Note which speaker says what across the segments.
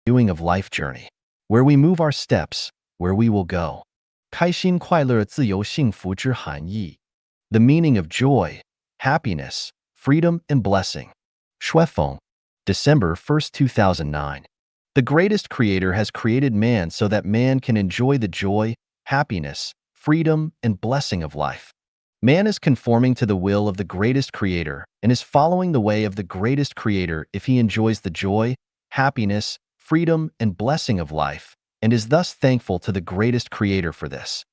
Speaker 1: doing of life journey, where we move our steps, where we will go. 开心快乐自由幸福之含义 The meaning of joy, happiness, freedom, and blessing. 说风 December 1st, 2009. The greatest creator has created man so that man can enjoy the joy, happiness, freedom, and blessing of life. Man is conforming to the will of the greatest creator and is following the way of the greatest creator if he enjoys the joy, happiness, freedom, and blessing of life, and is thus thankful to the greatest creator for this.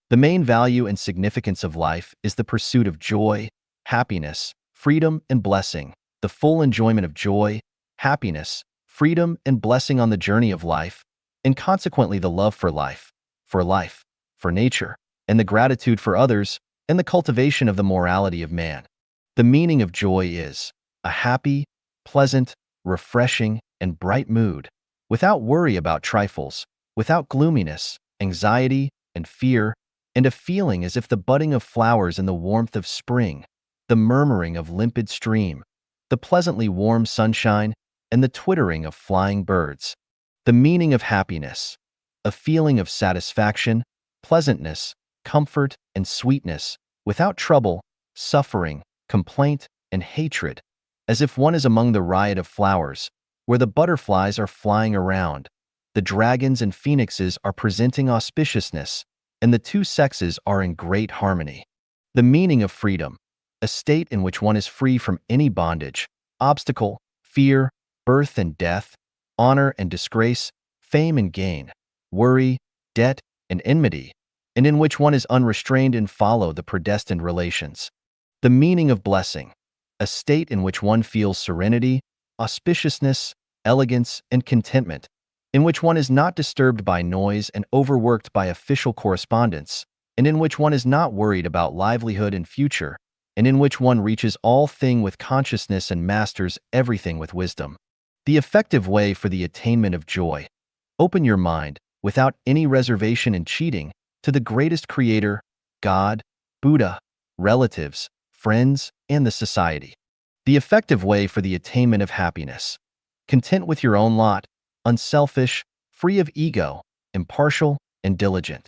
Speaker 1: The main value and significance of life is the pursuit of joy, happiness, freedom, and blessing, the full enjoyment of joy, happiness, freedom, and blessing on the journey of life, and consequently the love for life, for nature, and the gratitude for others, and the cultivation of the morality of man. The meaning of joy is a happy, pleasant, refreshing, and bright mood, without worry about trifles, without gloominess, anxiety, and fear, and a feeling as if the budding of flowers in the warmth of spring, the murmuring of limpid stream, the pleasantly warm sunshine, and the twittering of flying birds. The meaning of happiness, a feeling of satisfaction, pleasantness, comfort, and sweetness, without trouble, suffering, complaint, and hatred, as if one is among the riot of flowers, where the butterflies are flying around, the dragons and phoenixes are presenting auspiciousness, and the two sexes are in great harmony. The meaning of freedom, a state in which one is free from any bondage, obstacle, fear, birth and death, honor and disgrace, fame and gain, worry, debt, and enmity, and in which one is unrestrained and follow the predestined relations. The meaning of blessing, a state in which one feels serenity, auspiciousness, elegance, and contentment, in which one is not disturbed by noise and overworked by official correspondence, and in which one is not worried about livelihood and future, and in which one reaches all thing with consciousness and masters everything with wisdom. The effective way for the attainment of joy. Open your mind, without any reservation and cheating, to the greatest creator, God, Buddha, relatives, friends, and the society. The effective way for the attainment of happiness. Content with your own lot, unselfish, free of ego, impartial, and diligent.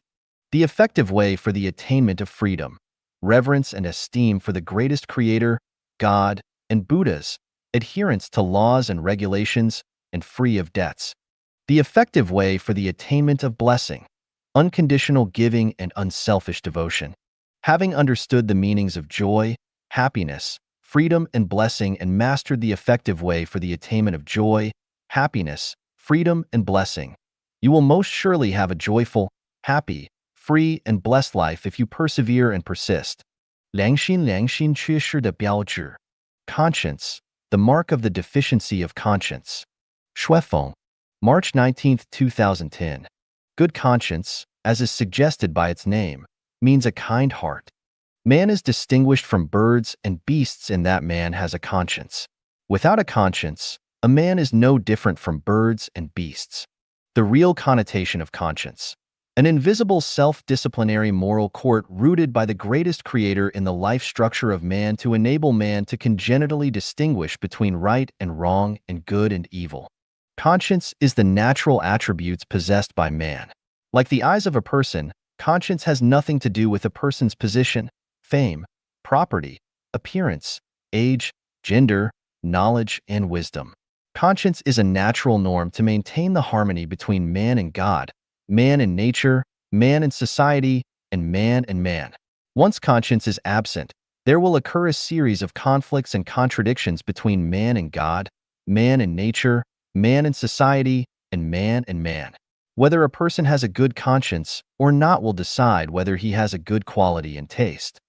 Speaker 1: The effective way for the attainment of freedom. Reverence and esteem for the greatest creator, God, and Buddhas, adherence to laws and regulations, and free of debts. The effective way for the attainment of blessing. Unconditional giving and unselfish devotion. Having understood the meanings of joy, happiness, freedom, and blessing and mastered the effective way for the attainment of joy, happiness, freedom, and blessing, you will most surely have a joyful, happy, free, and blessed life if you persevere and persist. 良心缺失的标志 Conscience, the mark of the deficiency of conscience. 说风 March 19, 2010. Good conscience, as is suggested by its name, means a kind heart. Man is distinguished from birds and beasts in that man has a conscience. Without a conscience, a man is no different from birds and beasts. The real connotation of conscience. An invisible self-disciplinary moral court rooted by the greatest creator in the life structure of man to enable man to congenitally distinguish between right and wrong and good and evil. Conscience is the natural attributes possessed by man. Like the eyes of a person, conscience has nothing to do with a person's position, fame, property, appearance, age, gender, knowledge, and wisdom. Conscience is a natural norm to maintain the harmony between man and God, man and nature, man and society, and man. Once conscience is absent, there will occur a series of conflicts and contradictions between man and God, man and nature, man and society, and man. Whether a person has a good conscience or not will decide whether he has a good quality and taste.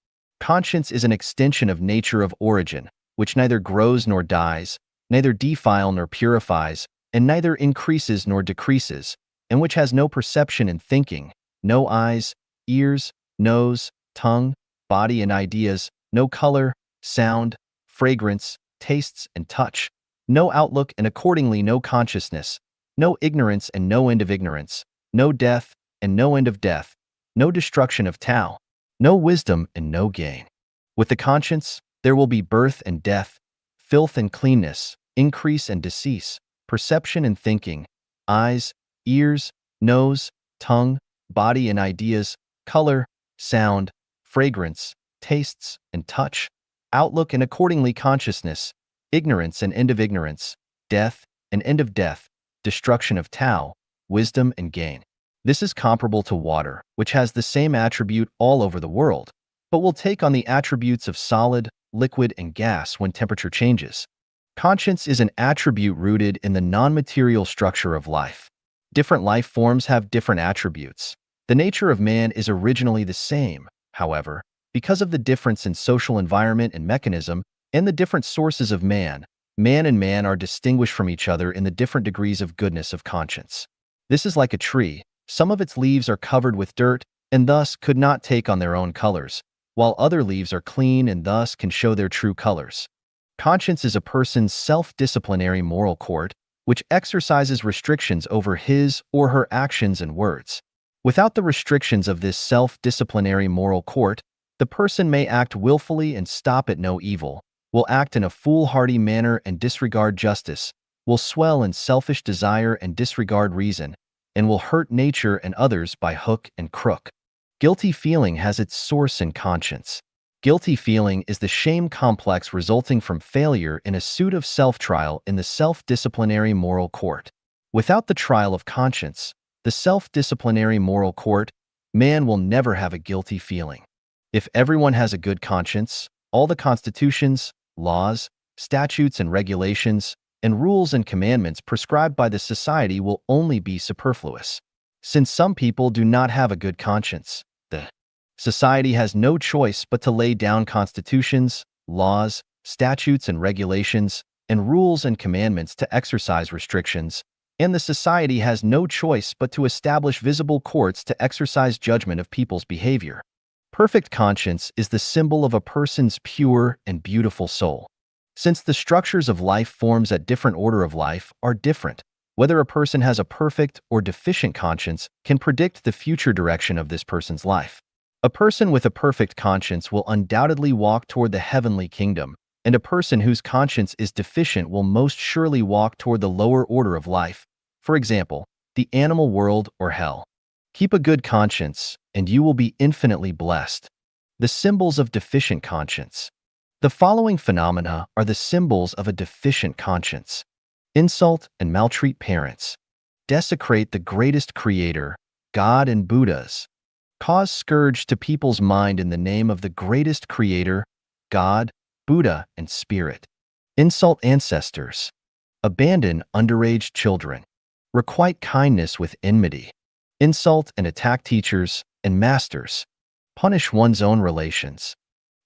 Speaker 1: Conscience is an extension of nature of origin, which neither grows nor dies, neither defile nor purifies, and neither increases nor decreases, and which has no perception and thinking, no eyes, ears, nose, tongue, body and ideas, no color, sound, fragrance, tastes and touch, no outlook and accordingly no consciousness, no ignorance and no end of ignorance, no death and no end of death, no destruction of Tao, no wisdom and no gain. With the conscience, there will be birth and death, filth and cleanness, increase and decease, perception and thinking, eyes, ears, nose, tongue, body and ideas, color, sound, fragrance, tastes, and touch, outlook and accordingly consciousness, ignorance and end of ignorance, death and end of death, destruction of Tao, wisdom and gain. This is comparable to water, which has the same attribute all over the world, but will take on the attributes of solid, liquid, and gas when temperature changes. Conscience is an attribute rooted in the non-material structure of life. Different life forms have different attributes. The nature of man is originally the same, however, because of the difference in social environment and mechanism and the different sources of man and man are distinguished from each other in the different degrees of goodness of conscience. This is like a tree. Some of its leaves are covered with dirt and thus could not take on their own colors, while other leaves are clean and thus can show their true colors. Conscience is a person's self-disciplinary moral court, which exercises restrictions over his or her actions and words. Without the restrictions of this self-disciplinary moral court, the person may act willfully and stop at no evil, will act in a foolhardy manner and disregard justice, will swell in selfish desire and disregard reason, and will hurt nature and others by hook and crook. Guilty feeling has its source in conscience. Guilty feeling is the shame complex resulting from failure in a suit of self-trial in the self-disciplinary moral court. Without the trial of conscience, the self-disciplinary moral court, man will never have a guilty feeling. If everyone has a good conscience, all the constitutions, laws, statutes and regulations, and rules and commandments prescribed by the society will only be superfluous. Since some people do not have a good conscience, the society has no choice but to lay down constitutions, laws, statutes and regulations, and rules and commandments to exercise restrictions, and the society has no choice but to establish visible courts to exercise judgment of people's behavior. Perfect conscience is the symbol of a person's pure and beautiful soul. Since the structures of life forms at different order of life are different, whether a person has a perfect or deficient conscience can predict the future direction of this person's life. A person with a perfect conscience will undoubtedly walk toward the heavenly kingdom, and a person whose conscience is deficient will most surely walk toward the lower order of life, for example, the animal world or hell. Keep a good conscience, and you will be infinitely blessed. The symbols of deficient conscience. The following phenomena are the symbols of a deficient conscience. Insult and maltreat parents. Desecrate the greatest creator, God and Buddhas. Cause scourge to people's mind in the name of the greatest creator, God, Buddha, and Spirit. Insult ancestors. Abandon underage children. Requite kindness with enmity. Insult and attack teachers and masters. Punish one's own relations.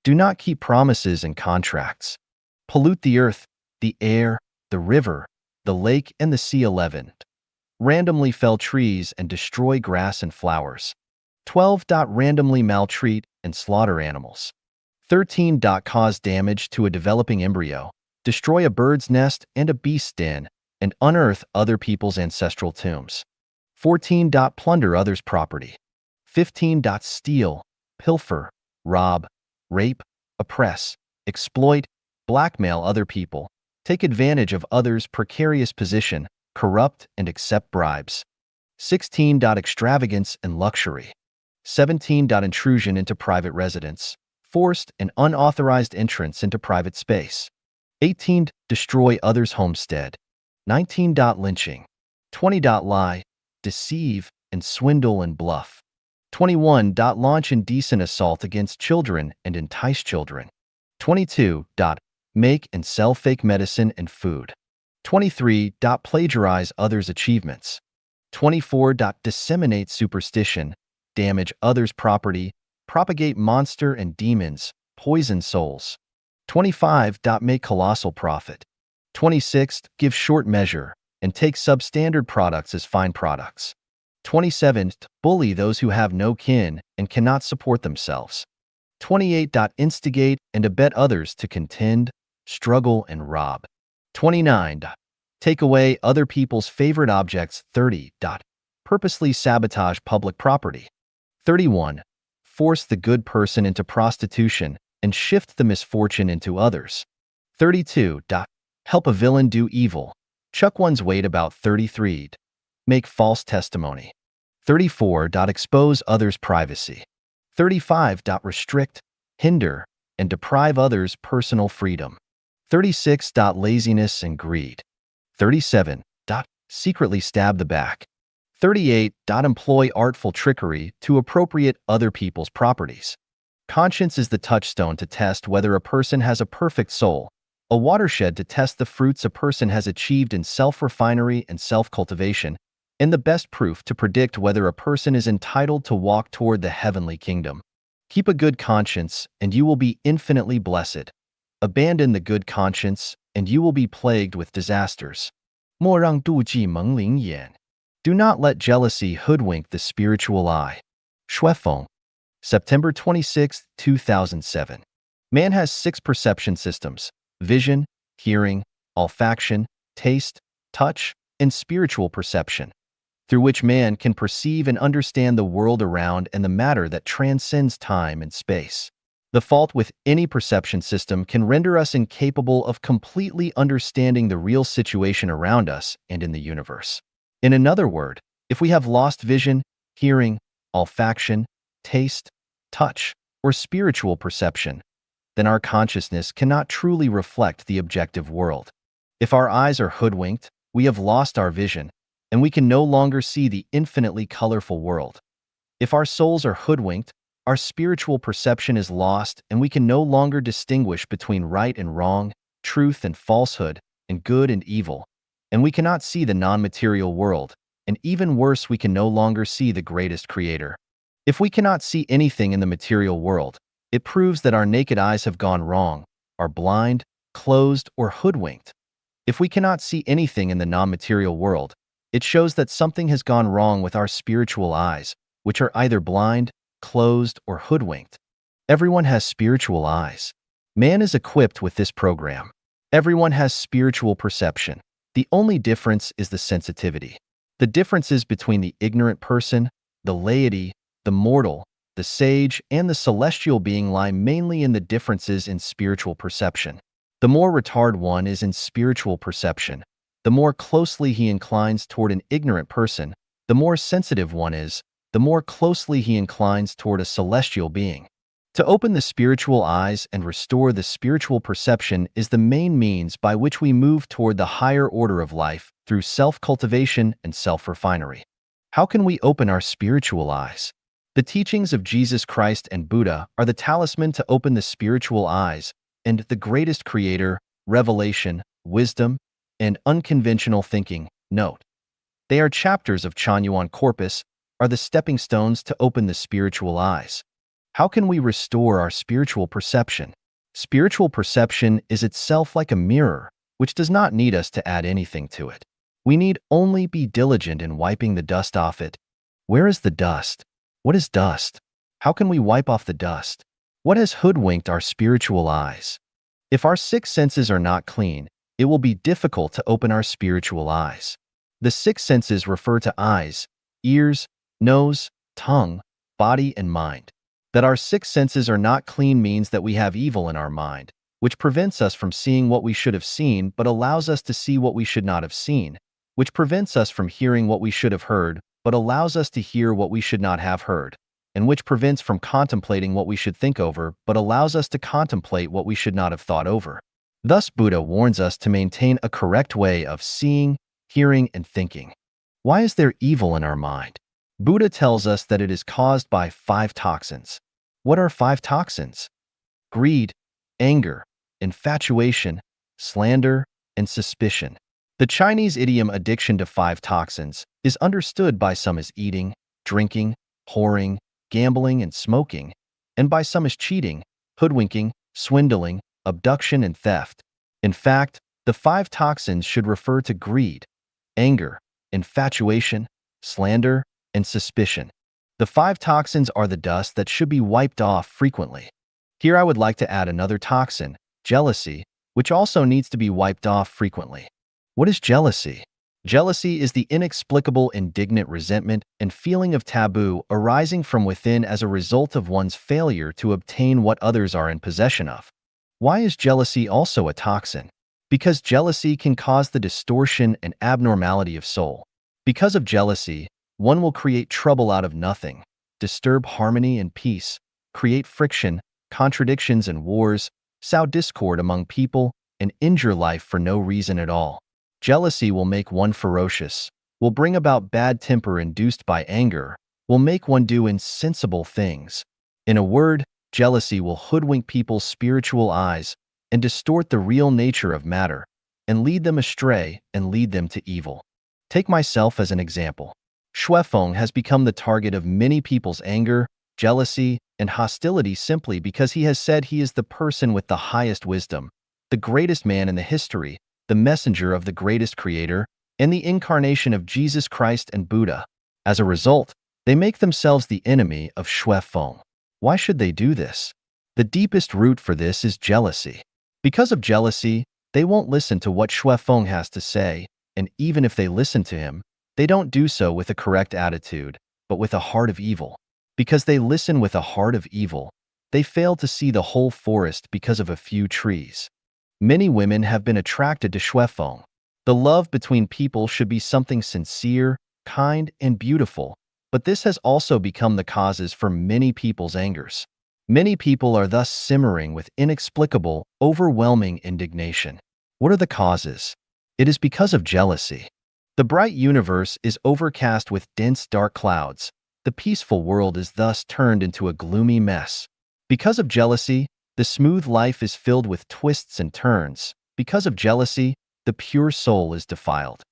Speaker 1: Do not keep promises and contracts. Pollute the earth, the air, the river, the lake, and the sea. 11. Randomly fell trees and destroy grass and flowers. 12. Randomly maltreat and slaughter animals. 13. Cause damage to a developing embryo, destroy a bird's nest and a beast's den, and unearth other people's ancestral tombs. 14. Plunder others' property. 15. Steal, pilfer, rob, rape, oppress, exploit, blackmail other people, take advantage of others' precarious position, corrupt and accept bribes. 16. Extravagance and luxury. 17. Intrusion into private residence, forced and unauthorized entrance into private space. 18. Destroy others' homestead. 19. Lynching. 20. Lie, deceive, and swindle and bluff. 21. Launch indecent assault against children and entice children. 22. Make and sell fake medicine and food. 23. Plagiarize others' achievements. 24. Disseminate superstition, damage others' property, propagate monster and demons, poison souls. 25. Make colossal profit. 26. Give short measure and take substandard products as fine products. 27. Bully those who have no kin and cannot support themselves. 28. Instigate and abet others to contend, struggle, and rob. 29. Take away other people's favorite objects. 30. Purposely sabotage public property. 31. Force the good person into prostitution and shift the misfortune into others. 32. Help a villain do evil. Chuck one's weight. About 33. Make false testimony. 34. Expose others' privacy. 35. Restrict, hinder, and deprive others' personal freedom. 36. Laziness and greed. 37. Secretly stab the back. 38. Employ artful trickery to appropriate other people's properties. Conscience is the touchstone to test whether a person has a perfect soul, a watershed to test the fruits a person has achieved in self-refinery and self-cultivation, and the best proof to predict whether a person is entitled to walk toward the heavenly kingdom. Keep a good conscience, and you will be infinitely blessed. Abandon the good conscience, and you will be plagued with disasters. 莫让妒忌蒙领眼. Do not let jealousy hoodwink the spiritual eye. Shuefeng, September 26, 2007. Man has 6 perception systems: vision, hearing, olfaction, taste, touch, and spiritual perception, through which man can perceive and understand the world around and the matter that transcends time and space. The fault with any perception system can render us incapable of completely understanding the real situation around us and in the universe. In another word, if we have lost vision, hearing, olfaction, taste, touch, or spiritual perception, then our consciousness cannot truly reflect the objective world. If our eyes are hoodwinked, we have lost our vision, and we can no longer see the infinitely colorful world. If our souls are hoodwinked, our spiritual perception is lost, and we can no longer distinguish between right and wrong, truth and falsehood, and good and evil, and we cannot see the non-material world, and even worse, we can no longer see the greatest creator. If we cannot see anything in the material world, it proves that our naked eyes have gone wrong, are blind, closed, or hoodwinked. If we cannot see anything in the non-material world, it shows that something has gone wrong with our spiritual eyes, which are either blind, closed, or hoodwinked. Everyone has spiritual eyes. Man is equipped with this program. Everyone has spiritual perception. The only difference is the sensitivity. The differences between the ignorant person, the laity, the mortal, the sage, and the celestial being lie mainly in the differences in spiritual perception. The more retarded one is in spiritual perception, the more closely he inclines toward an ignorant person. The more sensitive one is, the more closely he inclines toward a celestial being. To open the spiritual eyes and restore the spiritual perception is the main means by which we move toward the higher order of life through self-cultivation and self-refinery. How can we open our spiritual eyes? The teachings of Jesus Christ and Buddha are the talisman to open the spiritual eyes, and the greatest creator, revelation, wisdom, and unconventional thinking, note. They are chapters of Chanyuan Corpus, are the stepping stones to open the spiritual eyes. How can we restore our spiritual perception? Spiritual perception is itself like a mirror, which does not need us to add anything to it. We need only be diligent in wiping the dust off it. Where is the dust? What is dust? How can we wipe off the dust? What has hoodwinked our spiritual eyes? If our 6 senses are not clean, it will be difficult to open our spiritual eyes. The 6 senses refer to eyes, ears, nose, tongue, body, and mind. That our 6 senses are not clean means that we have evil in our mind, which prevents us from seeing what we should have seen but allows us to see what we should not have seen, which prevents us from hearing what we should have heard but allows us to hear what we should not have heard, and which prevents from contemplating what we should think over but allows us to contemplate what we should not have thought over. Thus, Buddha warns us to maintain a correct way of seeing, hearing, and thinking. Why is there evil in our mind? Buddha tells us that it is caused by 5 toxins. What are 5 toxins? Greed, anger, infatuation, slander, and suspicion. The Chinese idiom addiction to 5 toxins is understood by some as eating, drinking, whoring, gambling, and smoking, and by some as cheating, hoodwinking, swindling, abduction, and theft. In fact, the 5 toxins should refer to greed, anger, infatuation, slander, and suspicion. The 5 toxins are the dust that should be wiped off frequently. Here I would like to add another toxin, jealousy, which also needs to be wiped off frequently. What is jealousy? Jealousy is the inexplicable indignant resentment and feeling of taboo arising from within as a result of one's failure to obtain what others are in possession of. Why is jealousy also a toxin? Because jealousy can cause the distortion and abnormality of soul. Because of jealousy, one will create trouble out of nothing, disturb harmony and peace, create friction, contradictions and wars, sow discord among people, and injure life for no reason at all. Jealousy will make one ferocious, will bring about bad temper induced by anger, will make one do insensible things. In a word, jealousy will hoodwink people's spiritual eyes and distort the real nature of matter, and lead them astray and lead them to evil. Take myself as an example. Xuefeng has become the target of many people's anger, jealousy, and hostility simply because he has said he is the person with the highest wisdom, the greatest man in the history, the messenger of the greatest creator, and the incarnation of Jesus Christ and Buddha. As a result, they make themselves the enemy of Xuefeng. Why should they do this? The deepest root for this is jealousy. Because of jealousy, they won't listen to what Xuefeng has to say, and even if they listen to him, they don't do so with a correct attitude, but with a heart of evil. Because they listen with a heart of evil, they fail to see the whole forest because of a few trees. Many women have been attracted to Xuefeng. The love between people should be something sincere, kind, and beautiful, but this has also become the causes for many people's angers. Many people are thus simmering with inexplicable, overwhelming indignation. What are the causes? It is because of jealousy. The bright universe is overcast with dense dark clouds. The peaceful world is thus turned into a gloomy mess. Because of jealousy, the smooth life is filled with twists and turns. Because of jealousy, the pure soul is defiled.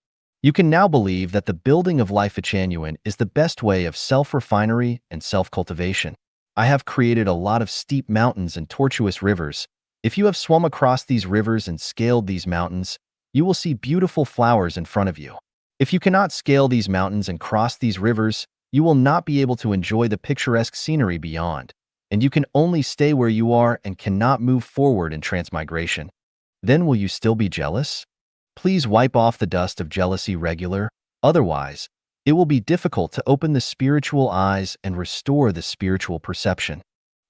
Speaker 1: You can now believe that the building of life genuine is the best way of self-refinery and self-cultivation. I have created a lot of steep mountains and tortuous rivers. If you have swum across these rivers and scaled these mountains, you will see beautiful flowers in front of you. If you cannot scale these mountains and cross these rivers, you will not be able to enjoy the picturesque scenery beyond, and you can only stay where you are and cannot move forward in transmigration. Then will you still be jealous? Please wipe off the dust of jealousy regular, otherwise, it will be difficult to open the spiritual eyes and restore the spiritual perception.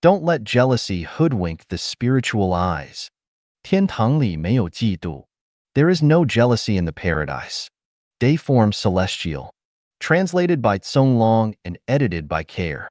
Speaker 1: Don't let jealousy hoodwink the spiritual eyes. 天堂里没有嫉妒. There is no jealousy in the paradise. Dayform Celestial. Translated by Tsong Long and edited by Care.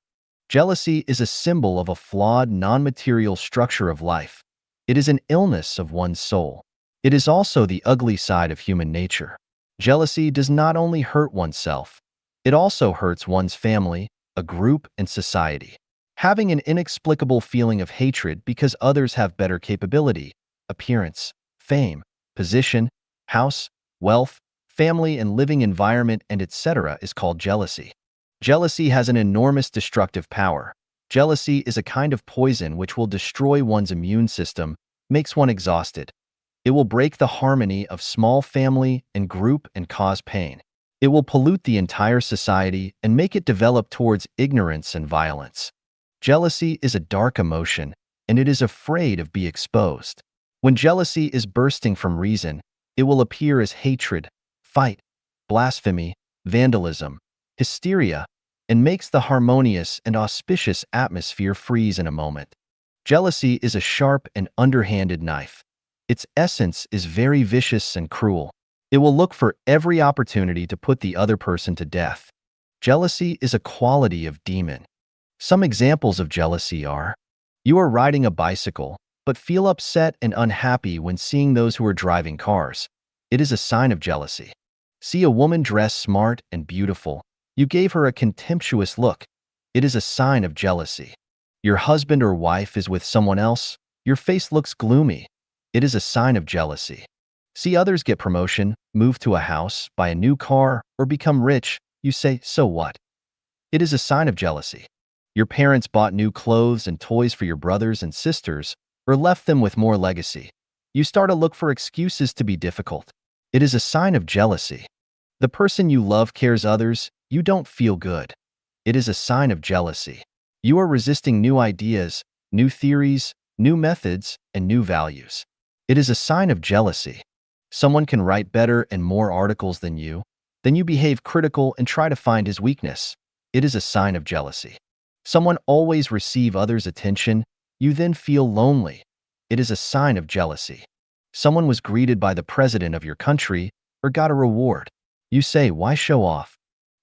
Speaker 1: Jealousy is a symbol of a flawed, non-material structure of life. It is an illness of one's soul. It is also the ugly side of human nature. Jealousy does not only hurt oneself, it also hurts one's family, a group, and society. Having an inexplicable feeling of hatred because others have better capability, appearance, fame, position, house, wealth, family and living environment, and etc. is called jealousy. Jealousy has an enormous destructive power. Jealousy is a kind of poison which will destroy one's immune system, makes one exhausted. It will break the harmony of small family and group and cause pain. It will pollute the entire society and make it develop towards ignorance and violence. Jealousy is a dark emotion, and it is afraid of being exposed. When jealousy is bursting from reason, it will appear as hatred, fight, blasphemy, vandalism, hysteria, and makes the harmonious and auspicious atmosphere freeze in a moment. Jealousy is a sharp and underhanded knife. Its essence is very vicious and cruel. It will look for every opportunity to put the other person to death. Jealousy is a quality of demon. Some examples of jealousy are: you are riding a bicycle, but feel upset and unhappy when seeing those who are driving cars. It is a sign of jealousy. See a woman dressed smart and beautiful. You gave her a contemptuous look. It is a sign of jealousy. Your husband or wife is with someone else. Your face looks gloomy. It is a sign of jealousy. See others get promotion, move to a house, buy a new car, or become rich. You say, so what? It is a sign of jealousy. Your parents bought new clothes and toys for your brothers and sisters, or left them with more legacy. You start to look for excuses to be difficult. It is a sign of jealousy. The person you love cares others, you don't feel good. It is a sign of jealousy. You are resisting new ideas, new theories, new methods, and new values. It is a sign of jealousy. Someone can write better and more articles than you. Then you behave critical and try to find his weakness. It is a sign of jealousy. Someone always receive others' attention. You then feel lonely. It is a sign of jealousy. Someone was greeted by the president of your country or got a reward. You say, why show off?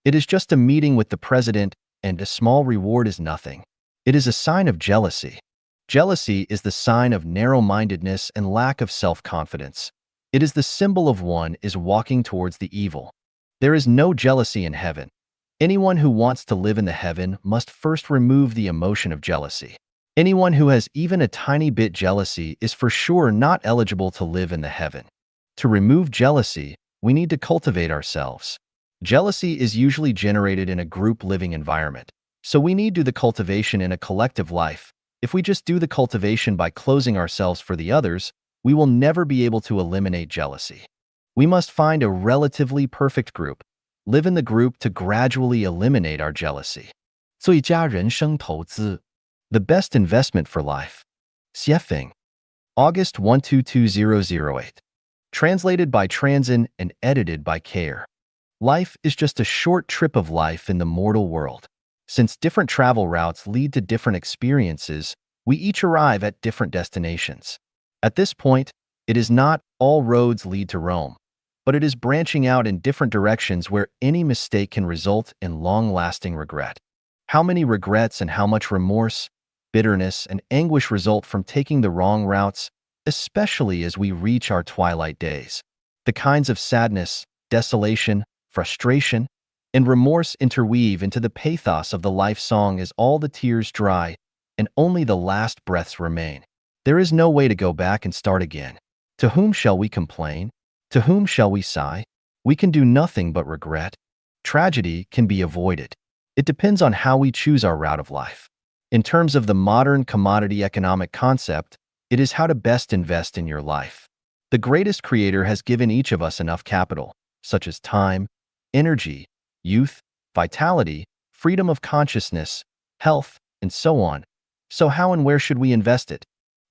Speaker 1: It is just a meeting with the president, and a small reward is nothing. It is a sign of jealousy. Jealousy is the sign of narrow-mindedness and lack of self-confidence. It is the symbol of one is walking towards the evil. There is no jealousy in heaven. Anyone who wants to live in the heaven must first remove the emotion of jealousy. Anyone who has even a tiny bit jealousy is for sure not eligible to live in the heaven. To remove jealousy, we need to cultivate ourselves. Jealousy is usually generated in a group living environment, so we need to do the cultivation in a collective life. If we just do the cultivation by closing ourselves for the others, we will never be able to eliminate jealousy. We must find a relatively perfect group, live in the group to gradually eliminate our jealousy. 最佳人生投资 The best investment for life. Xiefeng. August 122008. Translated by Transin and edited by Care. Life is just a short trip of life in the mortal world. Since different travel routes lead to different experiences, we each arrive at different destinations. At this point, it is not all roads lead to Rome, but it is branching out in different directions where any mistake can result in long-lasting regret. How many regrets and how much remorse, bitterness, and anguish result from taking the wrong routes, especially as we reach our twilight days. The kinds of sadness, desolation, frustration, and remorse interweave into the pathos of the life song as all the tears dry and only the last breaths remain. There is no way to go back and start again. To whom shall we complain? To whom shall we sigh? We can do nothing but regret. Tragedy can be avoided. It depends on how we choose our route of life. In terms of the modern commodity economic concept, it is how to best invest in your life. The greatest creator has given each of us enough capital, such as time, energy, youth, vitality, freedom of consciousness, health, and so on. So how and where should we invest it?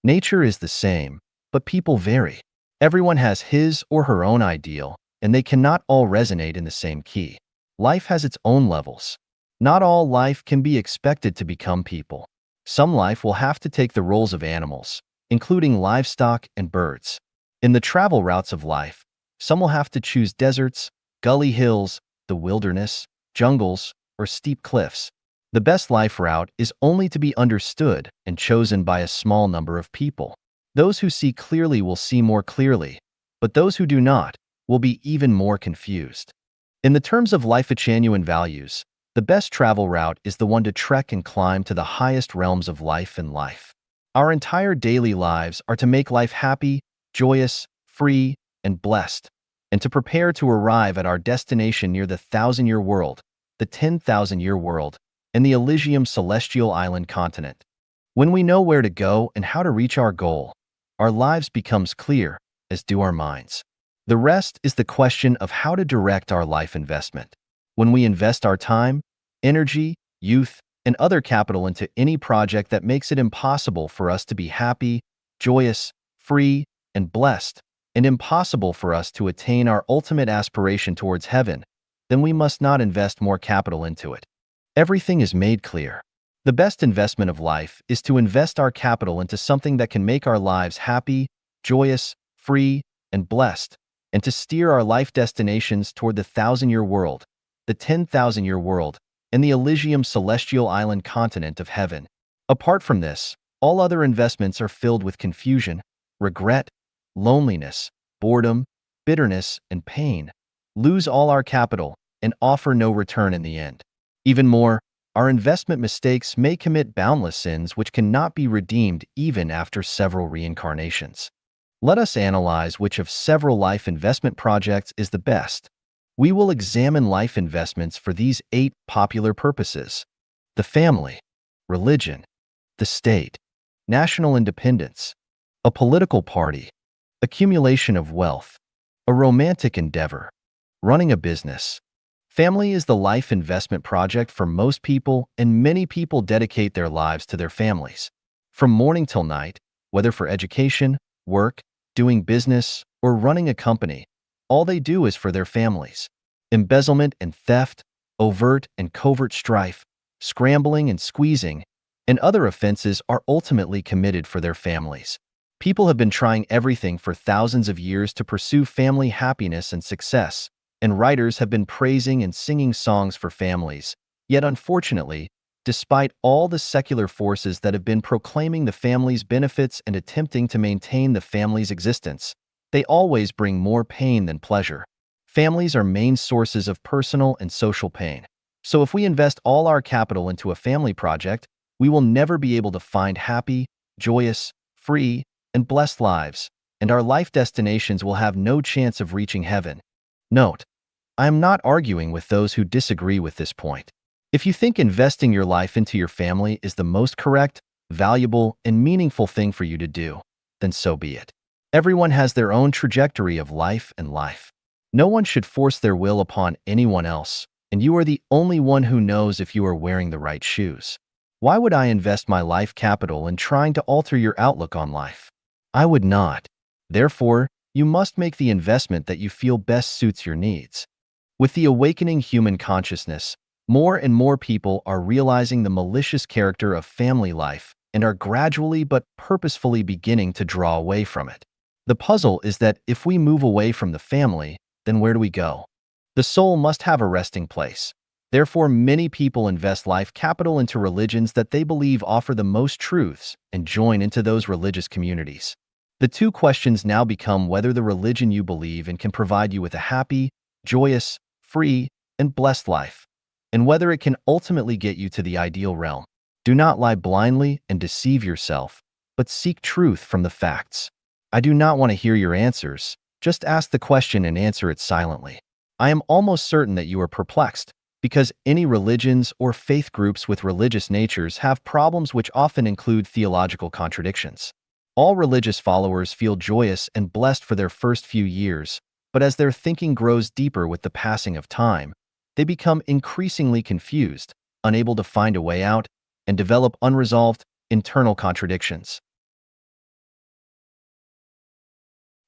Speaker 1: Nature is the same, but people vary. Everyone has his or her own ideal, and they cannot all resonate in the same key. Life has its own levels. Not all life can be expected to become people. Some life will have to take the roles of animals, including livestock and birds. In the travel routes of life, some will have to choose deserts, gully hills, the wilderness, jungles, or steep cliffs. The best life route is only to be understood and chosen by a small number of people. Those who see clearly will see more clearly, but those who do not will be even more confused. In the terms of life genuine values, the best travel route is the one to trek and climb to the highest realms of life and life. Our entire daily lives are to make life happy, joyous, free, and blessed, and to prepare to arrive at our destination near the 1,000-year world, the 10,000-year world, and the Elysium celestial island continent. When we know where to go and how to reach our goal, our lives becomes clear, as do our minds. The rest is the question of how to direct our life investment. When we invest our time, energy, youth, and other capital into any project that makes it impossible for us to be happy, joyous, free, and blessed, and impossible for us to attain our ultimate aspiration towards heaven, then we must not invest more capital into it. Everything is made clear. The best investment of life is to invest our capital into something that can make our lives happy, joyous, free, and blessed, and to steer our life destinations toward the 1,000-year world, the 10,000-year world, and the Elysium celestial island continent of heaven. Apart from this, all other investments are filled with confusion, regret, loneliness, boredom, bitterness, and pain, lose all our capital, and offer no return in the end. Even more, our investment mistakes may commit boundless sins which cannot be redeemed even after several reincarnations. Let us analyze which of several life investment projects is the best. We will examine life investments for these 8 popular purposes: the family, religion, the state, national independence, a political party, accumulation of wealth, a romantic endeavor, running a business. Family is the life investment project for most people, and many people dedicate their lives to their families. From morning till night, whether for education, work, doing business, or running a company, all they do is for their families. Embezzlement and theft, overt and covert strife, scrambling and squeezing, and other offenses are ultimately committed for their families. People have been trying everything for thousands of years to pursue family happiness and success, and writers have been praising and singing songs for families. Yet unfortunately, despite all the secular forces that have been proclaiming the family's benefits and attempting to maintain the family's existence, they always bring more pain than pleasure. Families are main sources of personal and social pain. So if we invest all our capital into a family project, we will never be able to find happy, joyous, free, and blessed lives, and our life destinations will have no chance of reaching heaven. Note, I am not arguing with those who disagree with this point. If you think investing your life into your family is the most correct, valuable, and meaningful thing for you to do, then so be it. Everyone has their own trajectory of life and life. No one should force their will upon anyone else, and you are the only one who knows if you are wearing the right shoes. Why would I invest my life capital in trying to alter your outlook on life? I would not. Therefore, you must make the investment that you feel best suits your needs. With the awakening human consciousness, more and more people are realizing the malicious character of family life and are gradually but purposefully beginning to draw away from it. The puzzle is that if we move away from the family, then where do we go? The soul must have a resting place. Therefore, many people invest life capital into religions that they believe offer the most truths and join into those religious communities. The two questions now become whether the religion you believe in can provide you with a happy, joyous, free, and blessed life, and whether it can ultimately get you to the ideal realm. Do not lie blindly and deceive yourself, but seek truth from the facts. I do not want to hear your answers. Just ask the question and answer it silently. I am almost certain that you are perplexed, because any religions or faith groups with religious natures have problems which often include theological contradictions. All religious followers feel joyous and blessed for their first few years, but as their thinking grows deeper with the passing of time, they become increasingly confused, unable to find a way out, and develop unresolved internal contradictions.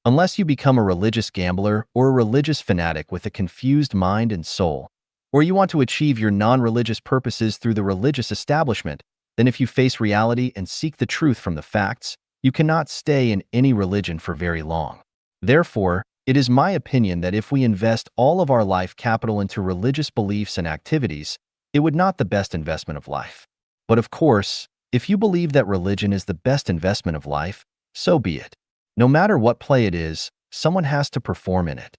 Speaker 1: Unless you become a religious gambler or a religious fanatic with a confused mind and soul, or you want to achieve your non-religious purposes through the religious establishment, then if you face reality and seek the truth from the facts, you cannot stay in any religion for very long. Therefore, it is my opinion that if we invest all of our life capital into religious beliefs and activities, it would not be the best investment of life. But of course, if you believe that religion is the best investment of life, so be it. No matter what play it is, someone has to perform in it.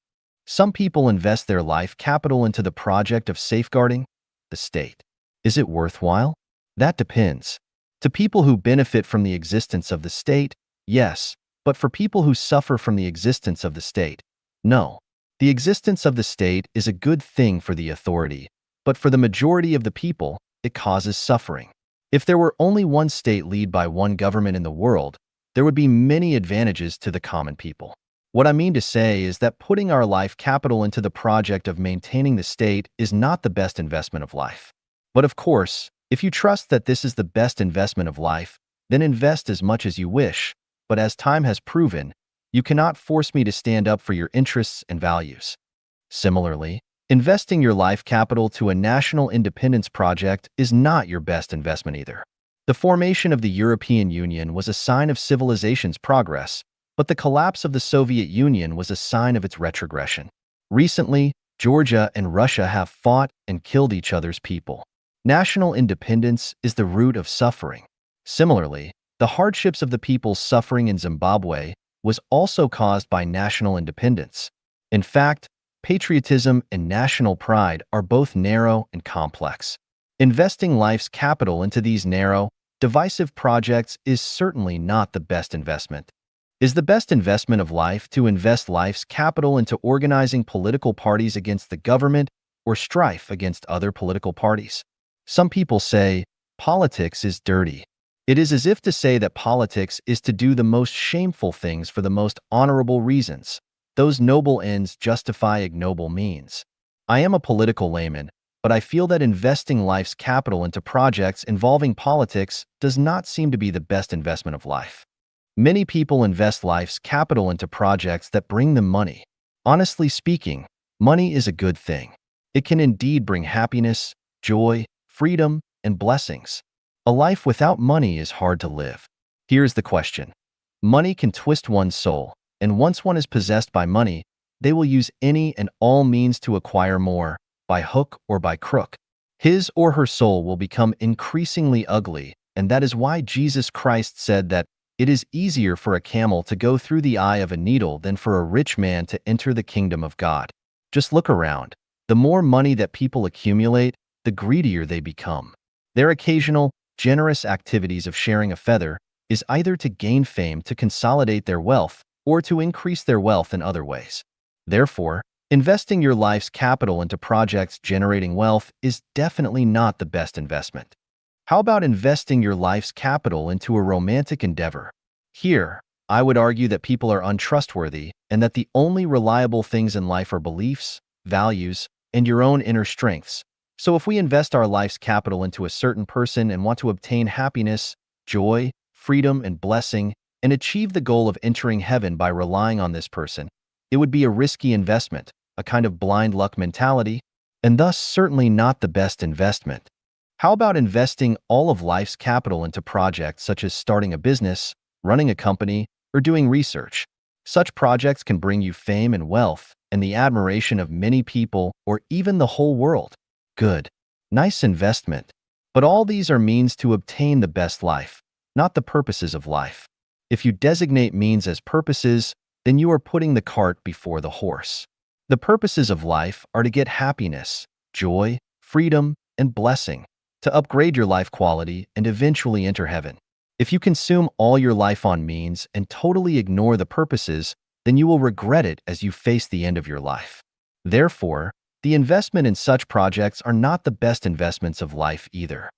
Speaker 1: Some people invest their life capital into the project of safeguarding the state. Is it worthwhile? That depends. To people who benefit from the existence of the state, yes, but for people who suffer from the existence of the state, no. The existence of the state is a good thing for the authority, but for the majority of the people, it causes suffering. If there were only one state led by one government in the world, there would be many advantages to the common people. What I mean to say is that putting our life capital into the project of maintaining the state is not the best investment of life. But of course, if you trust that this is the best investment of life, then invest as much as you wish, but as time has proven, you cannot force me to stand up for your interests and values. Similarly, investing your life capital to a national independence project is not your best investment either. The formation of the European Union was a sign of civilization's progress, but the collapse of the Soviet Union was a sign of its retrogression. Recently, Georgia and Russia have fought and killed each other's people. National independence is the root of suffering. Similarly, the hardships of the people's suffering in Zimbabwe was also caused by national independence. In fact, patriotism and national pride are both narrow and complex. Investing life's capital into these narrow, divisive projects is certainly not the best investment. Is the best investment of life to invest life's capital into organizing political parties against the government or strife against other political parties? Some people say, politics is dirty. It is as if to say that politics is to do the most shameful things for the most honorable reasons. Those noble ends justify ignoble means. I am a political layman, but I feel that investing life's capital into projects involving politics does not seem to be the best investment of life. Many people invest life's capital into projects that bring them money. Honestly speaking, money is a good thing. It can indeed bring happiness, joy, freedom, and blessings. A life without money is hard to live. Here's the question. Money can twist one's soul, and once one is possessed by money, they will use any and all means to acquire more, by hook or by crook. His or her soul will become increasingly ugly, and that is why Jesus Christ said that it is easier for a camel to go through the eye of a needle than for a rich man to enter the kingdom of God. Just look around. The more money that people accumulate, the greedier they become. Their occasional, generous activities of sharing a feather is either to gain fame to consolidate their wealth or to increase their wealth in other ways. Therefore, investing your life's capital into projects generating wealth is definitely not the best investment. How about investing your life's capital into a romantic endeavor? Here, I would argue that people are untrustworthy and that the only reliable things in life are beliefs, values, and your own inner strengths. So if we invest our life's capital into a certain person and want to obtain happiness, joy, freedom, and blessing, and achieve the goal of entering heaven by relying on this person, it would be a risky investment, a kind of blind luck mentality, and thus certainly not the best investment. How about investing all of life's capital into projects such as starting a business, running a company, or doing research? Such projects can bring you fame and wealth and the admiration of many people or even the whole world. Good. Nice investment. But all these are means to obtain the best life, not the purposes of life. If you designate means as purposes, then you are putting the cart before the horse. The purposes of life are to get happiness, joy, freedom, and blessing, to upgrade your life quality and eventually enter heaven. If you consume all your life on means and totally ignore the purposes, then you will regret it as you face the end of your life. Therefore, the investment in such projects are not the best investments of life either.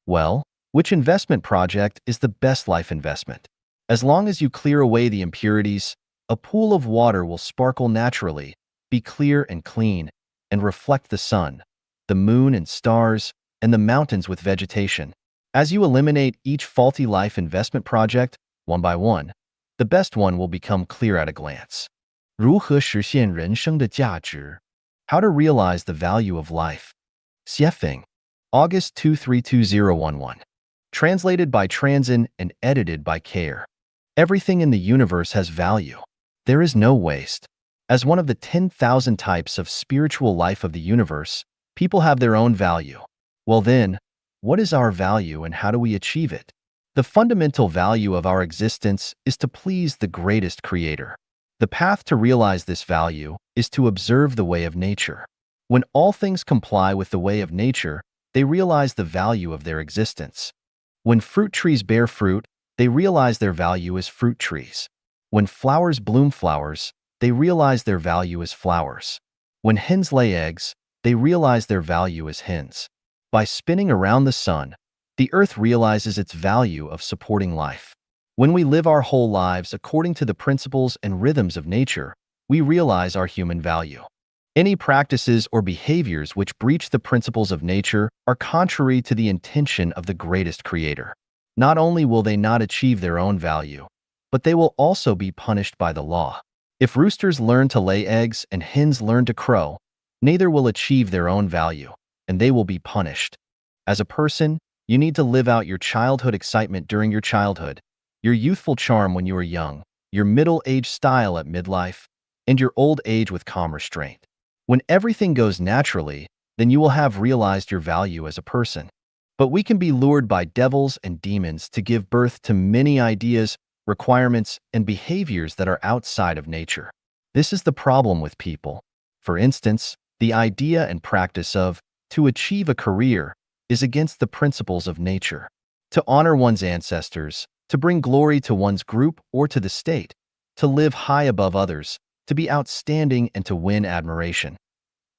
Speaker 1: Well, which investment project is the best life investment? As long as you clear away the impurities, a pool of water will sparkle naturally, be clear and clean, and reflect the sun, the moon and stars, and the mountains with vegetation. As you eliminate each faulty life investment project, one by one, the best one will become clear at a glance. 如何实现人生的价值? How to realize the value of life. Xiefeng, August 232011. Translated by Transin and edited by Care. Everything in the universe has value. There is no waste. As one of the 10,000 types of spiritual life of the universe, people have their own value. Well then, what is our value and how do we achieve it? The fundamental value of our existence is to please the greatest creator. The path to realize this value is to observe the way of nature. When all things comply with the way of nature, they realize the value of their existence. When fruit trees bear fruit, they realize their value as fruit trees. When flowers bloom flowers, they realize their value as flowers. When hens lay eggs, they realize their value as hens. By spinning around the sun, the earth realizes its value of supporting life. When we live our whole lives according to the principles and rhythms of nature, we realize our human value. Any practices or behaviors which breach the principles of nature are contrary to the intention of the greatest creator. Not only will they not achieve their own value, but they will also be punished by the law. If roosters learn to lay eggs and hens learn to crow, neither will achieve their own value, and they will be punished. As a person, you need to live out your childhood excitement during your childhood, your youthful charm when you are young, your middle-age style at midlife, and your old age with calm restraint. When everything goes naturally, then you will have realized your value as a person. But we can be lured by devils and demons to give birth to many ideas, requirements, and behaviors that are outside of nature. This is the problem with people. For instance, the idea and practice of, to achieve a career, is against the principles of nature. To honor one's ancestors, to bring glory to one's group or to the state, to live high above others, to be outstanding and to win admiration,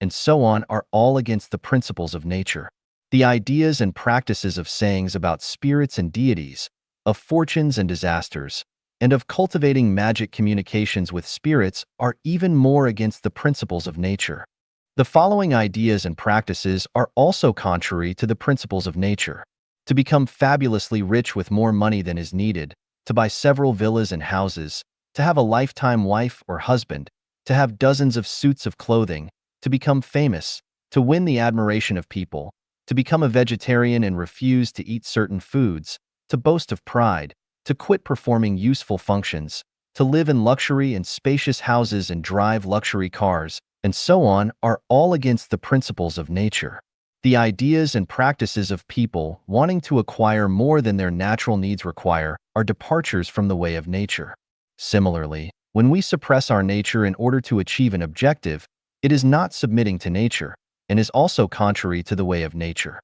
Speaker 1: and so on are all against the principles of nature. The ideas and practices of sayings about spirits and deities, of fortunes and disasters, and of cultivating magic communications with spirits are even more against the principles of nature. The following ideas and practices are also contrary to the principles of nature. To become fabulously rich with more money than is needed, to buy several villas and houses, to have a lifetime wife or husband, to have dozens of suits of clothing, to become famous, to win the admiration of people, to become a vegetarian and refuse to eat certain foods, to boast of pride, to quit performing useful functions, to live in luxury and spacious houses and drive luxury cars, and so on, are all against the principles of nature. The ideas and practices of people wanting to acquire more than their natural needs require are departures from the way of nature. Similarly, when we suppress our nature in order to achieve an objective, it is not submitting to nature, and is also contrary to the way of nature.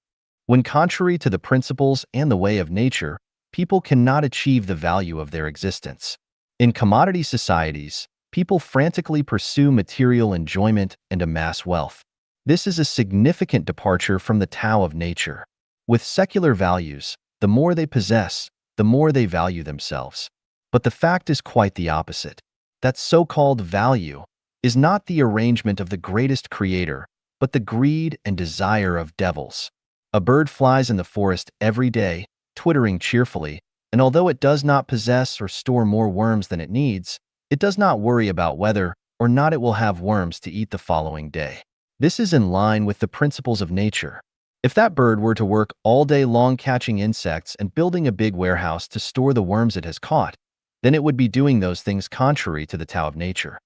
Speaker 1: When contrary to the principles and the way of nature, people cannot achieve the value of their existence. In commodity societies, people frantically pursue material enjoyment and amass wealth. This is a significant departure from the Tao of nature. With secular values, the more they possess, the more they value themselves. But the fact is quite the opposite. That so-called value is not the arrangement of the greatest creator, but the greed and desire of devils. A bird flies in the forest every day, twittering cheerfully, and although it does not possess or store more worms than it needs, it does not worry about whether or not it will have worms to eat the following day. This is in line with the principles of nature. If that bird were to work all day long catching insects and building a big warehouse to store the worms it has caught, then it would be doing those things contrary to the Tao of nature.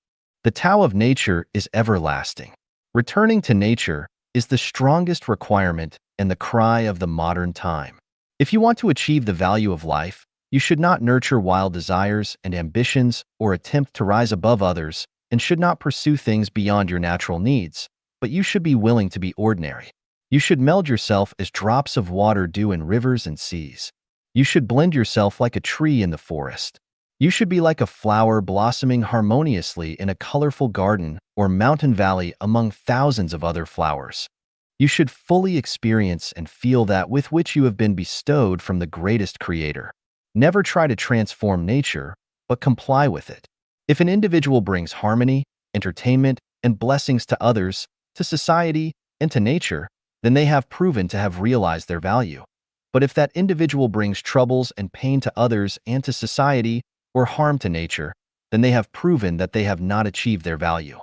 Speaker 1: The Tao of nature is everlasting. Returning to nature is the strongest requirement and the cry of the modern time. If you want to achieve the value of life, you should not nurture wild desires and ambitions or attempt to rise above others, and should not pursue things beyond your natural needs, but you should be willing to be ordinary. You should meld yourself as drops of water do in rivers and seas. You should blend yourself like a tree in the forest. You should be like a flower blossoming harmoniously in a colorful garden or mountain valley among thousands of other flowers. You should fully experience and feel that with which you have been bestowed from the greatest creator. Never try to transform nature, but comply with it. If an individual brings harmony, entertainment, and blessings to others, to society, and to nature, then they have proven to have realized their value. But if that individual brings troubles and pain to others and to society, or harm to nature, then they have proven that they have not achieved their value.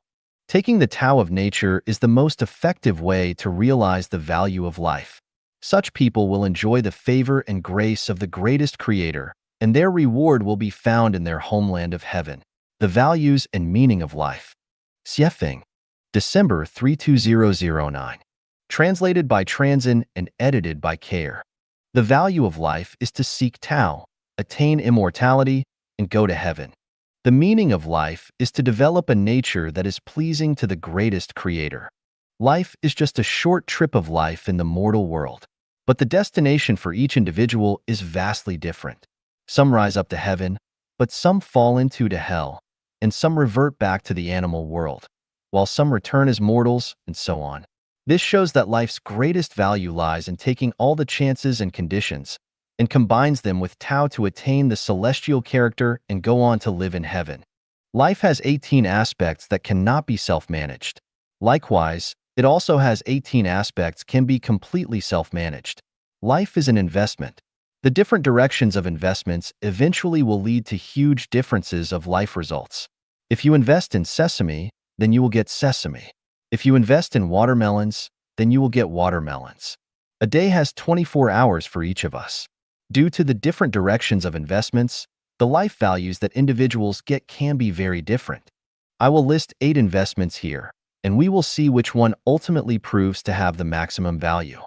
Speaker 1: Taking the Tao of nature is the most effective way to realize the value of life. Such people will enjoy the favor and grace of the greatest creator, and their reward will be found in their homeland of heaven. The values and meaning of life. Xiefeng, December 32009. Translated by Transin and edited by Care. The value of life is to seek Tao, attain immortality, and go to heaven. The meaning of life is to develop a nature that is pleasing to the greatest creator. Life is just a short trip of life in the mortal world, but the destination for each individual is vastly different. Some rise up to heaven, but some fall into hell, and some revert back to the animal world, while some return as mortals, and so on. This shows that life's greatest value lies in taking all the chances and conditions, and combines them with Tao to attain the celestial character and go on to live in heaven. Life has 18 aspects that cannot be self-managed. Likewise, it also has 18 aspects can be completely self-managed. Life is an investment. The different directions of investments eventually will lead to huge differences of life results. If you invest in sesame, then you will get sesame. If you invest in watermelons, then you will get watermelons. A day has 24 hours for each of us. Due to the different directions of investments, the life values that individuals get can be very different. I will list 8 investments here, and we will see which one ultimately proves to have the maximum value.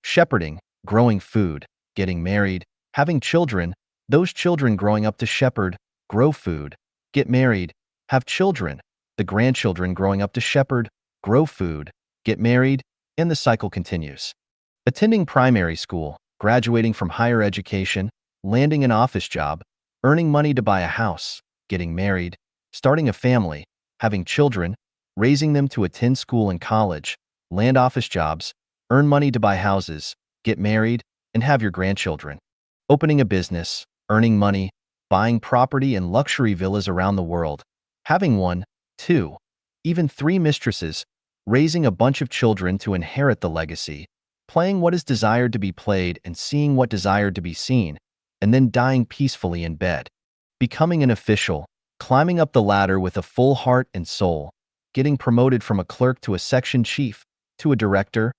Speaker 1: Shepherding, growing food, getting married, having children, those children growing up to shepherd, grow food, get married, have children, the grandchildren growing up to shepherd, grow food, get married, and the cycle continues. Attending primary school, graduating from higher education, landing an office job, earning money to buy a house, getting married, starting a family, having children, raising them to attend school and college, land office jobs, earn money to buy houses, get married, and have your grandchildren. Opening a business, earning money, buying property and luxury villas around the world, having 1, 2, even 3 mistresses, raising a bunch of children to inherit the legacy, playing what is desired to be played and seeing what desired to be seen, and then dying peacefully in bed. Becoming an official, climbing up the ladder with a full heart and soul, getting promoted from a clerk to a section chief, to a director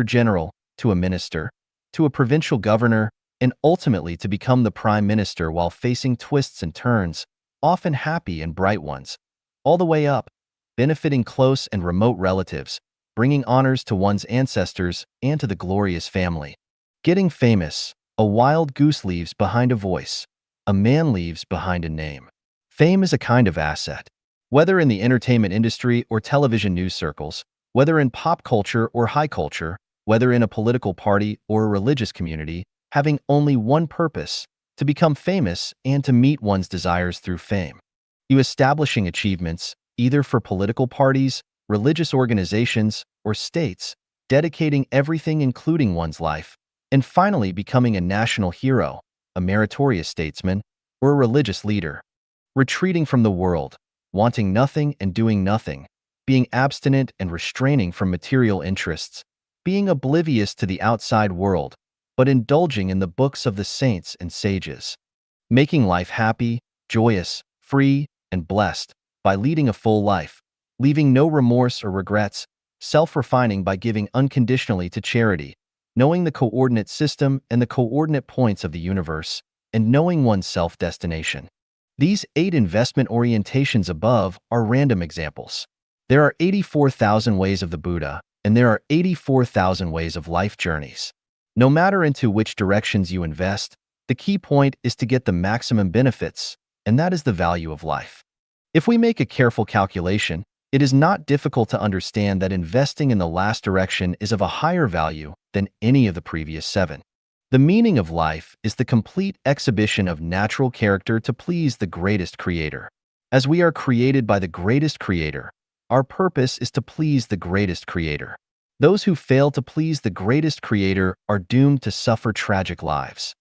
Speaker 1: general, to a minister, to a provincial governor, and ultimately to become the prime minister while facing twists and turns, often happy and bright ones, all the way up, benefiting close and remote relatives, bringing honors to one's ancestors and to the glorious family. Getting famous, a wild goose leaves behind a voice, a man leaves behind a name. Fame is a kind of asset. Whether in the entertainment industry or television news circles, whether in pop culture or high culture, whether in a political party or a religious community, having only one purpose, to become famous and to meet one's desires through fame. You establishing achievements, either for political parties, religious organizations, or states, dedicating everything including one's life, and finally becoming a national hero, a meritorious statesman, or a religious leader. Retreating from the world, wanting nothing and doing nothing, being abstinent and restraining from material interests, being oblivious to the outside world, but indulging in the books of the saints and sages. Making life happy, joyous, free, and blessed by leading a full life, leaving no remorse or regrets, self-refining by giving unconditionally to charity, knowing the coordinate system and the coordinate points of the universe, and knowing one's self-destination. These 8 investment orientations above are random examples. There are 84,000 ways of the Buddha, and there are 84,000 ways of life journeys. No matter into which directions you invest, the key point is to get the maximum benefits, and that is the value of life. If we make a careful calculation, it is not difficult to understand that investing in the last direction is of a higher value than any of the previous 7. The meaning of life is the complete exhibition of natural character to please the greatest creator. As we are created by the greatest creator, our purpose is to please the greatest creator. Those who fail to please the greatest creator are doomed to suffer tragic lives.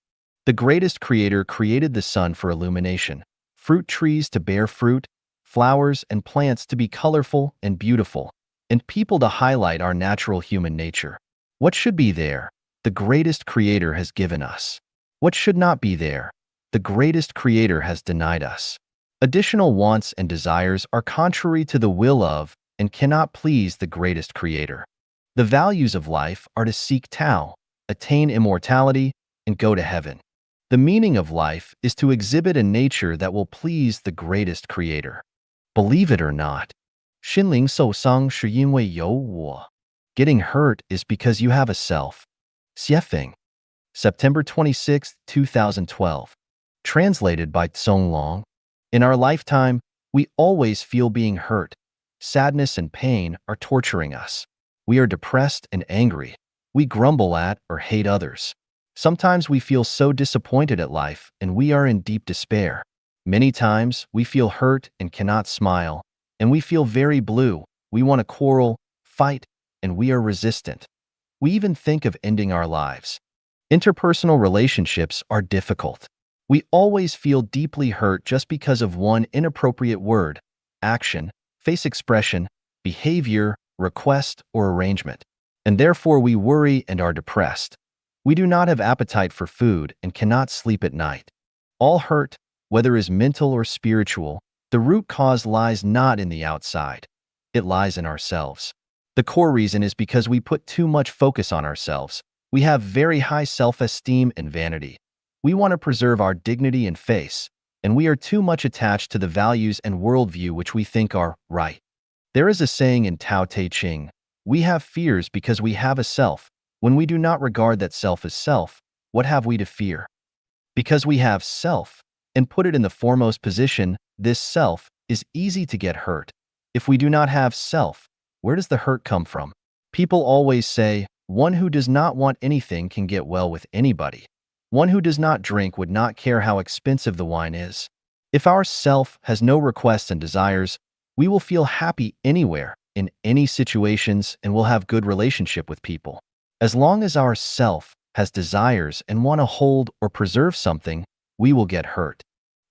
Speaker 1: The greatest creator created the sun for illumination, fruit trees to bear fruit, flowers and plants to be colorful and beautiful, and people to highlight our natural human nature. What should be there, the greatest creator has given us. What should not be there, the greatest creator has denied us. Additional wants and desires are contrary to the will of and cannot please the greatest creator. The values of life are to seek Tao, attain immortality, and go to heaven. The meaning of life is to exhibit a nature that will please the greatest creator. Believe it or not, 心灵受伤是因为有我. Getting hurt is because you have a self. Xiefeng. September 26, 2012. Translated by Tsong Long. In our lifetime, we always feel being hurt. Sadness and pain are torturing us. We are depressed and angry. We grumble at or hate others. Sometimes we feel so disappointed at life and we are in deep despair. Many times we feel hurt and cannot smile, and we feel very blue. We want to quarrel, fight, and we are resistant. We even think of ending our lives. Interpersonal relationships are difficult. We always feel deeply hurt just because of one inappropriate word, action, face expression, behavior, request, or arrangement. And therefore we worry and are depressed. We do not have appetite for food and cannot sleep at night. All hurt, whether is mental or spiritual, the root cause lies not in the outside. It lies in ourselves. The core reason is because we put too much focus on ourselves. We have very high self-esteem and vanity. We want to preserve our dignity and face, and we are too much attached to the values and worldview which we think are right. There is a saying in Tao Te Ching, we have fears because we have a self. When we do not regard that self as self, what have we to fear? Because we have self, and put it in the foremost position, this self is easy to get hurt. If we do not have self, where does the hurt come from? People always say, one who does not want anything can get well with anybody. One who does not drink would not care how expensive the wine is. If our self has no requests and desires, we will feel happy anywhere, in any situations, and will have good relationship with people. As long as our self has desires and want to hold or preserve something, we will get hurt.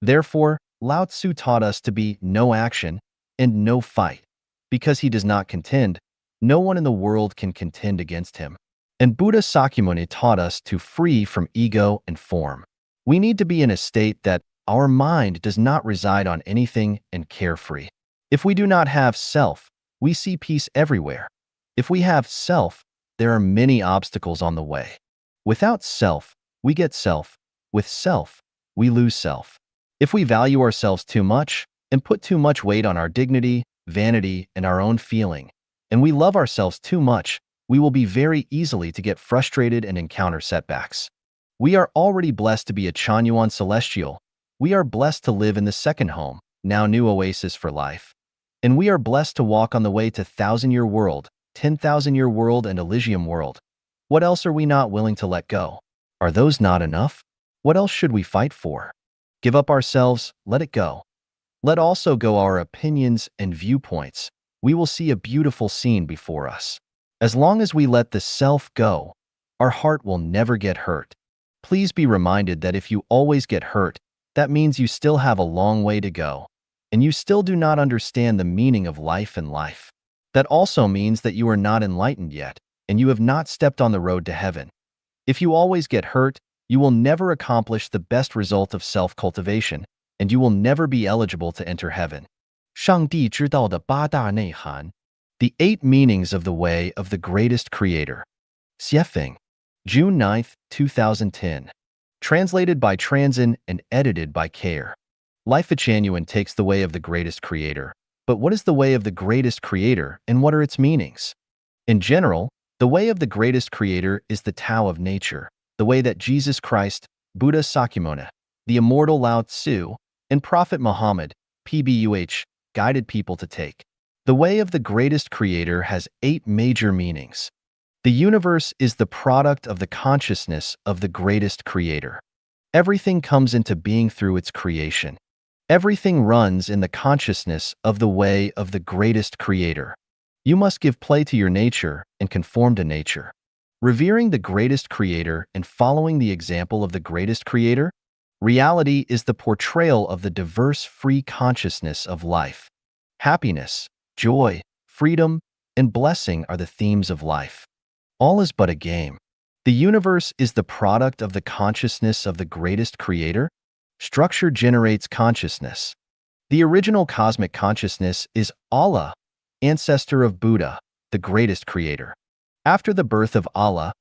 Speaker 1: Therefore, Lao Tzu taught us to be no action and no fight. Because he does not contend, no one in the world can contend against him. And Buddha Sakyamuni taught us to free from ego and form. We need to be in a state that our mind does not reside on anything and carefree. If we do not have self, we see peace everywhere. If we have self, there are many obstacles on the way. Without self, we get self. With self, we lose self. If we value ourselves too much and put too much weight on our dignity, vanity, and our own feeling, and we love ourselves too much, we will be very easily to get frustrated and encounter setbacks. We are already blessed to be a Chanyuan Celestial. We are blessed to live in the second home, now new oasis for life. And we are blessed to walk on the way to thousand-year world, 10,000-year world, and Elysium world. What else are we not willing to let go? Are those not enough? What else should we fight for? Give up ourselves, let it go. Let also go our opinions and viewpoints. We will see a beautiful scene before us. As long as we let the self go, our heart will never get hurt. Please be reminded that if you always get hurt, that means you still have a long way to go, and you still do not understand the meaning of life and life. That also means that you are not enlightened yet, and you have not stepped on the road to heaven. If you always get hurt, you will never accomplish the best result of self-cultivation, and you will never be eligible to enter heaven. 上帝知道的八大内涵 The 8 meanings of the way of the greatest creator. Xiefeng, June 9, 2010. Translated by Transin and edited by Care. Life Genuine takes the way of the greatest creator. But what is the way of the greatest creator and what are its meanings? In general, the way of the greatest creator is the Tao of nature, the way that Jesus Christ, Buddha Sakyamuni, the immortal Lao Tzu, and Prophet Muhammad, PBUH, guided people to take. The way of the greatest creator has 8 major meanings. The universe is the product of the consciousness of the greatest creator. Everything comes into being through its creation. Everything runs in the consciousness of the way of the greatest creator. You must give play to your nature and conform to nature. Revering the greatest creator and following the example of the greatest creator, reality is the portrayal of the diverse free consciousness of life. Happiness, joy, freedom, and blessing are the themes of life. All is but a game. The universe is the product of the consciousness of the greatest creator. Structure generates consciousness. The original cosmic consciousness is Allah, ancestor of Buddha, the greatest creator. After the birth of Allah,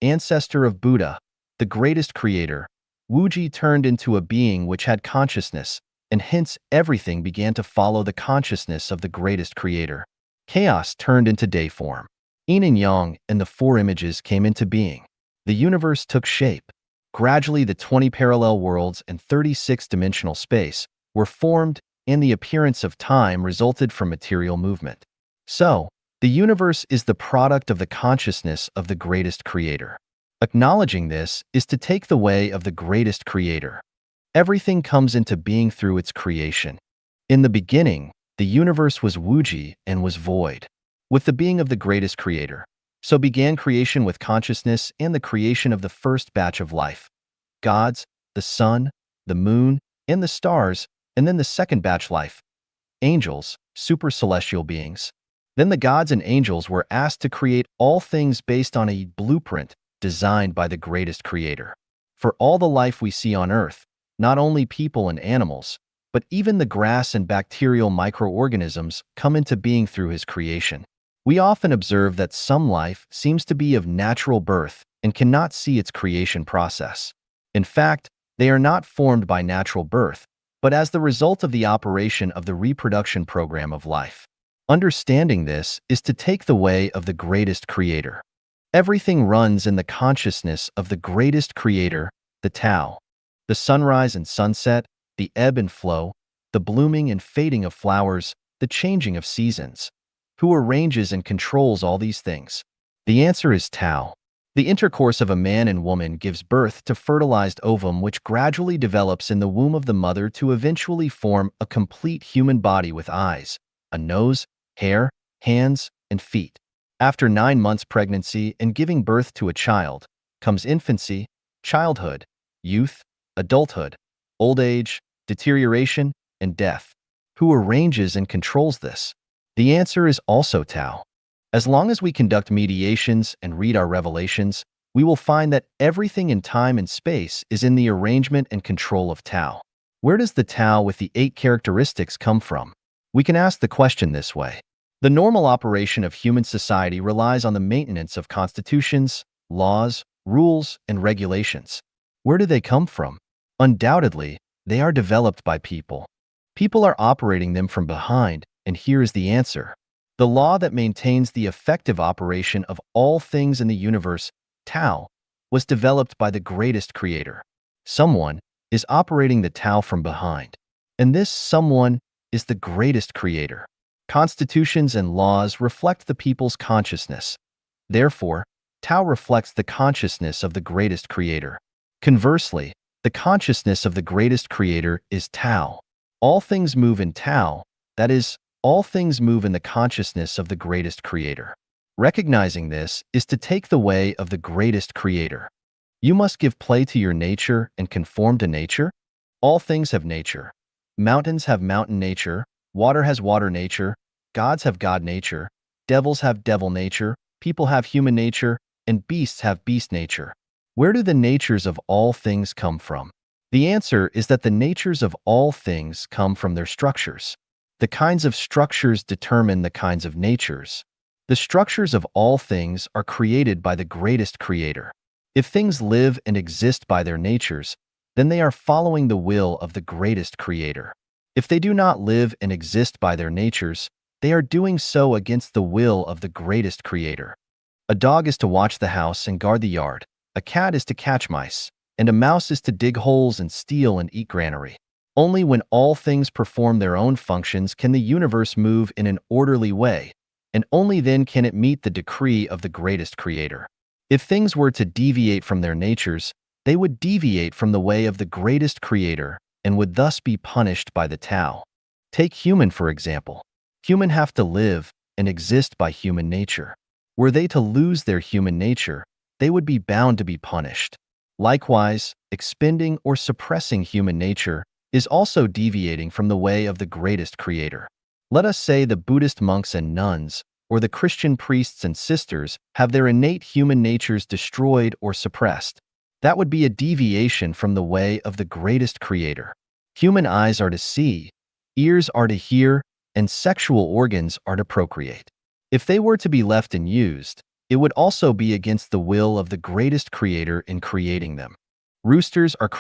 Speaker 1: ancestor of Buddha, the greatest creator, Wuji turned into a being which had consciousness, and hence everything began to follow the consciousness of the greatest creator. Chaos turned into day form. Yin and Yang and the 4 images came into being. The universe took shape. Gradually, the 20 parallel worlds and 36-dimensional space were formed, and the appearance of time resulted from material movement. So, the universe is the product of the consciousness of the greatest creator. Acknowledging this is to take the way of the greatest creator. Everything comes into being through its creation. In the beginning, the universe was Wuji and was void. With the being of the greatest creator, so began creation with consciousness and the creation of the first batch of life. Gods, the sun, the moon, and the stars, and then the second batch life. Angels, super celestial beings. Then the gods and angels were asked to create all things based on a blueprint designed by the greatest creator. For all the life we see on earth, not only people and animals, but even the grass and bacterial microorganisms come into being through his creation. We often observe that some life seems to be of natural birth and cannot see its creation process. In fact, they are not formed by natural birth, but as the result of the operation of the reproduction program of life. Understanding this is to take the way of the greatest creator. Everything runs in the consciousness of the greatest creator, the Tao. The sunrise and sunset, the ebb and flow, the blooming and fading of flowers, the changing of seasons. Who arranges and controls all these things? The answer is Tao. The intercourse of a man and woman gives birth to fertilized ovum which gradually develops in the womb of the mother to eventually form a complete human body with eyes, a nose, hair, hands, and feet. After 9 months pregnancy and giving birth to a child, comes infancy, childhood, youth, adulthood, old age, deterioration, and death. Who arranges and controls this? The answer is also Tao. As long as we conduct mediations and read our revelations, we will find that everything in time and space is in the arrangement and control of Tao. Where does the Tao with the 8 characteristics come from? We can ask the question this way. The normal operation of human society relies on the maintenance of constitutions, laws, rules, and regulations. Where do they come from? Undoubtedly, They are developed by people. People are operating them from behind, and here is the answer. The law that maintains the effective operation of all things in the universe, Tao, was developed by the greatest creator. Someone is operating the Tao from behind, and this someone is the greatest creator. Constitutions and laws reflect the people's consciousness. Therefore, Tao reflects the consciousness of the greatest creator. Conversely, the consciousness of the greatest creator is Tao. All things move in Tao, that is, all things move in the consciousness of the greatest creator. Recognizing this is to take the way of the greatest creator. You must give play to your nature and conform to nature. All things have nature. Mountains have mountain nature, water has water nature, gods have god nature, devils have devil nature, people have human nature, and beasts have beast nature. Where do the natures of all things come from? The answer is that the natures of all things come from their structures. The kinds of structures determine the kinds of natures. The structures of all things are created by the greatest creator. If things live and exist by their natures, then they are following the will of the greatest creator. If they do not live and exist by their natures, they are doing so against the will of the greatest creator. A dog is to watch the house and guard the yard. A cat is to catch mice, and a mouse is to dig holes and steal and eat granary. Only when all things perform their own functions can the universe move in an orderly way, and only then can it meet the decree of the greatest creator. If things were to deviate from their natures, they would deviate from the way of the greatest creator and would thus be punished by the Tao. Take human, for example. Human have to live and exist by human nature. Were they to lose their human nature, they would be bound to be punished. Likewise, expending or suppressing human nature is also deviating from the way of the greatest creator. Let us say the Buddhist monks and nuns, or the Christian priests and sisters, have their innate human natures destroyed or suppressed. That would be a deviation from the way of the greatest creator. Human eyes are to see, ears are to hear, and sexual organs are to procreate. If they were to be left unused, it would also be against the will of the greatest creator in creating them. Roosters are